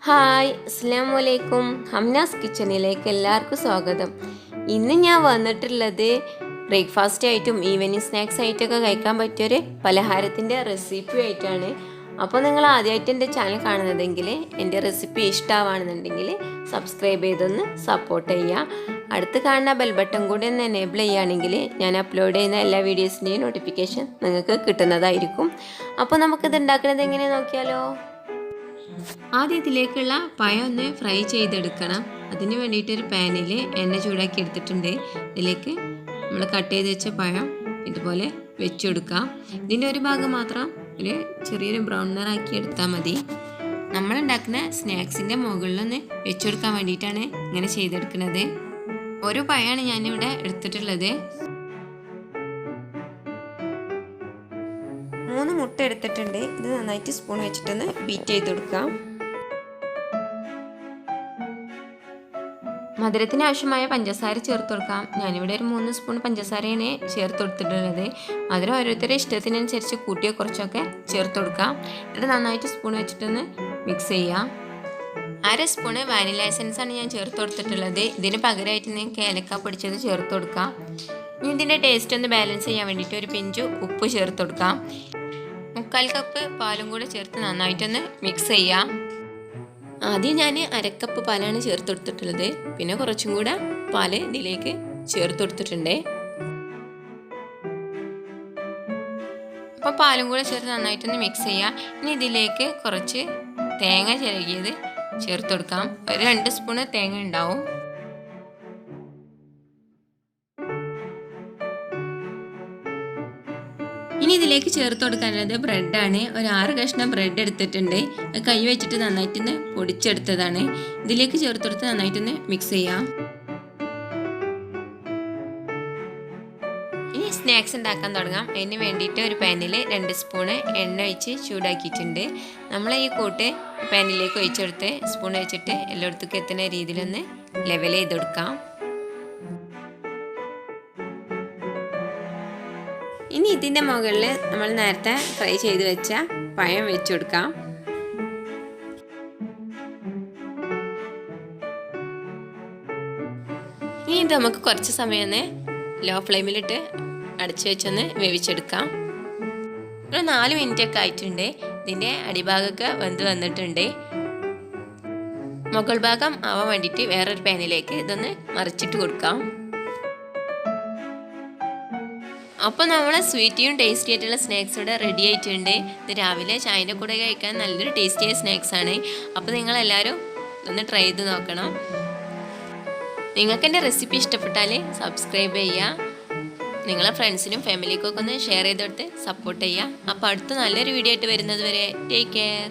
Hi അസ്സലാമു അലൈക്കും. ഹംനാസ് കിച്ചണിലേക്ക് എല്ലാവർക്കും സ്വാഗതം. ഇന്ന് ഞാൻ വന്നിട്ടുള്ളത് ബ്രേക്ക്ഫാസ്റ്റ് ആയിട്ടും ഈവനിങ് സ്നാക്സ് ആയിട്ടൊക്കെ കഴിക്കാൻ പറ്റിയൊരു പലഹാരത്തിൻ്റെ റെസിപ്പി ആയിട്ടാണ്. അപ്പോൾ നിങ്ങൾ ആദ്യമായിട്ട് എൻ്റെ ചാനൽ കാണുന്നതെങ്കിൽ എൻ്റെ റെസിപ്പി ഇഷ്ടമാണെന്നുണ്ടെങ്കിൽ സബ്സ്ക്രൈബ് ചെയ്തൊന്ന് സപ്പോർട്ട് ചെയ്യുക. അടുത്ത് കാണുന്ന ബെൽ ബട്ടൺ കൂടി ഒന്ന് എനേബിൾ ചെയ്യുകയാണെങ്കിൽ ഞാൻ അപ്ലോഡ് ചെയ്യുന്ന എല്ലാ വീഡിയോസിൻ്റെയും നോട്ടിഫിക്കേഷൻ നിങ്ങൾക്ക് കിട്ടുന്നതായിരിക്കും. അപ്പോൾ നമുക്കിത് ഉണ്ടാക്കുന്നത് എങ്ങനെ നോക്കിയാലോ. ആദ്യം ഇതിലേക്കുള്ള പഴം ഒന്ന് ഫ്രൈ ചെയ്തെടുക്കണം. അതിന് വേണ്ടിയിട്ടൊരു പാനിൽ എണ്ണ ചൂടാക്കി എടുത്തിട്ടുണ്ട്. ഇതിലേക്ക് നമ്മൾ കട്ട് ചെയ്ത് വെച്ച പഴം ഇതുപോലെ വെച്ചെടുക്കാം. ഇതിൻ്റെ ഒരു ഭാഗം മാത്രം ഒരു ചെറിയൊരു ബ്രൗൺ നിറാക്കി എടുത്താൽ മതി. നമ്മളുണ്ടാക്കുന്ന സ്നാക്സിൻ്റെ മുകളിലൊന്ന് വെച്ചെടുക്കാൻ വേണ്ടിയിട്ടാണ് ഇങ്ങനെ ചെയ്തെടുക്കുന്നത്. ഒരു പഴമാണ് ഞാനിവിടെ എടുത്തിട്ടുള്ളത്. 3 മുട്ട എടുത്തിട്ടുണ്ട്. ഇത് നന്നായിട്ട് സ്പൂൺ വെച്ചിട്ടൊന്ന് ബീറ്റ് ചെയ്ത് കൊടുക്കാം. മധുരത്തിന് ആവശ്യമായ പഞ്ചസാര ചേർത്ത് കൊടുക്കാം. ഞാനിവിടെ ഒരു 3 സ്പൂൺ പഞ്ചസാരയാണ് ചേർത്ത് കൊടുത്തിട്ടുള്ളത്. മധുരം ഓരോരുത്തരുടെ ഇഷ്ടത്തിനനുസരിച്ച് കൂട്ടിയോ കുറച്ചൊക്കെ ചേർത്ത് കൊടുക്കാം. എന്നിട്ട് നന്നായിട്ട് സ്പൂൺ വെച്ചിട്ടൊന്ന് മിക്സ് ചെയ്യാം. 1/2 സ്പൂണ് വാനില എസൻസാണ് ഞാൻ ചേർത്ത് കൊടുത്തിട്ടുള്ളത്. ഇതിന് പകരമായിട്ട് നിങ്ങൾക്ക് ഏലക്ക പൊടിച്ചത് ചേർത്ത് കൊടുക്കാം. ഇനി ഇതിൻ്റെ ടേസ്റ്റ് ഒന്ന് ബാലൻസ് ചെയ്യാൻ വേണ്ടിയിട്ട് ഒരു പിഞ്ച് ഉപ്പ് ചേർത്ത് കൊടുക്കാം. 1/4 കപ്പ് പാലും കൂടെ ചേർത്ത് നന്നായിട്ടൊന്ന് മിക്സ് ചെയ്യാം. ആദ്യം ഞാൻ 1/2 കപ്പ് പാലാണ് ചേർത്ത് കൊടുത്തിട്ടുള്ളത്. പിന്നെ കുറച്ചും കൂടെ പാല് ഇതിലേക്ക് ചേർത്ത് കൊടുത്തിട്ടുണ്ട്. അപ്പോൾ പാലും കൂടെ ചേർത്ത് നന്നായിട്ടൊന്ന് മിക്സ് ചെയ്യാം. ഇനി ഇതിലേക്ക് കുറച്ച് തേങ്ങ ചിരകിയത് ചേർത്ത് കൊടുക്കാം. ഒരു 2 സ്പൂണ് തേങ്ങ ഉണ്ടാവും. ഇനി ഇതിലേക്ക് ചേർത്ത് കൊടുക്കാനുള്ളത് ബ്രെഡാണ്. ഒരു 6 കഷ്ണം ബ്രെഡ് എടുത്തിട്ടുണ്ട്. കൈ വെച്ചിട്ട് നന്നായിട്ടൊന്ന് പൊടിച്ചെടുത്തതാണ്. ഇതിലേക്ക് ചേർത്ത് കൊടുത്ത് നന്നായിട്ടൊന്ന് മിക്സ് ചെയ്യാം. ഇനി സ്നാക്സ് ഉണ്ടാക്കാൻ തുടങ്ങാം. അതിന് വേണ്ടിയിട്ട് ഒരു പാനിൽ 2 സ്പൂണ് എണ്ണ ഒഴിച്ച് ചൂടാക്കിയിട്ടുണ്ട്. നമ്മൾ ഈ കൂട്ട് പാനിലേക്ക് ഒഴിച്ചെടുത്ത് സ്പൂൺ വെച്ചിട്ട് എല്ലായിടത്തേക്കും എത്തുന്ന രീതിയിലൊന്ന് ലെവൽ ചെയ്ത് കൊടുക്കാം. ഇനി ഇതിൻ്റെ മുകളിൽ നമ്മൾ നേരത്തെ ഫ്രൈ ചെയ്ത് വെച്ച പഴം വെച്ച് കൊടുക്കാം. ഇനി ഇത് നമുക്ക് കുറച്ച് സമയം ഒന്ന് ലോ ഫ്ലെയിമിലിട്ട് അടച്ചു വെച്ചൊന്ന് വേവിച്ചെടുക്കാം. ഒരു 4 മിനിറ്റ് ഒക്കെ ആയിട്ടുണ്ട്. ഇതിൻ്റെ അടിഭാഗമൊക്കെ വെന്ത് വന്നിട്ടുണ്ട്. മുകൾ ഭാഗം ആവാൻ വേണ്ടിയിട്ട് വേറൊരു പാനിലേക്ക് ഇതൊന്ന് മറിച്ചിട്ട് കൊടുക്കാം. അപ്പോൾ നമ്മൾ സ്വീറ്റിയും ടേസ്റ്റി ആയിട്ടുള്ള സ്നാക്സ് ഇവിടെ റെഡി ആയിട്ടുണ്ട്. ഇത് രാവിലെ ചായൻ്റെ കൂടെ കഴിക്കാൻ നല്ലൊരു ടേസ്റ്റിയായ സ്നാക്സാണ്. അപ്പോൾ നിങ്ങളെല്ലാവരും ഒന്ന് ട്രൈ ചെയ്ത് നോക്കണം. നിങ്ങൾക്ക് എൻ്റെ റെസിപ്പി ഇഷ്ടപ്പെട്ടാൽ സബ്സ്ക്രൈബ് ചെയ്യുക. നിങ്ങളെ ഫ്രണ്ട്സിനും ഫാമിലിക്കൊക്കെ ഒന്ന് ഷെയർ ചെയ്ത് കൊടുത്ത് സപ്പോർട്ട് ചെയ്യുക. അപ്പോൾ അടുത്ത നല്ലൊരു വീഡിയോ ആയിട്ട് വരുന്നത് വരെ ടേക്ക് കെയർ.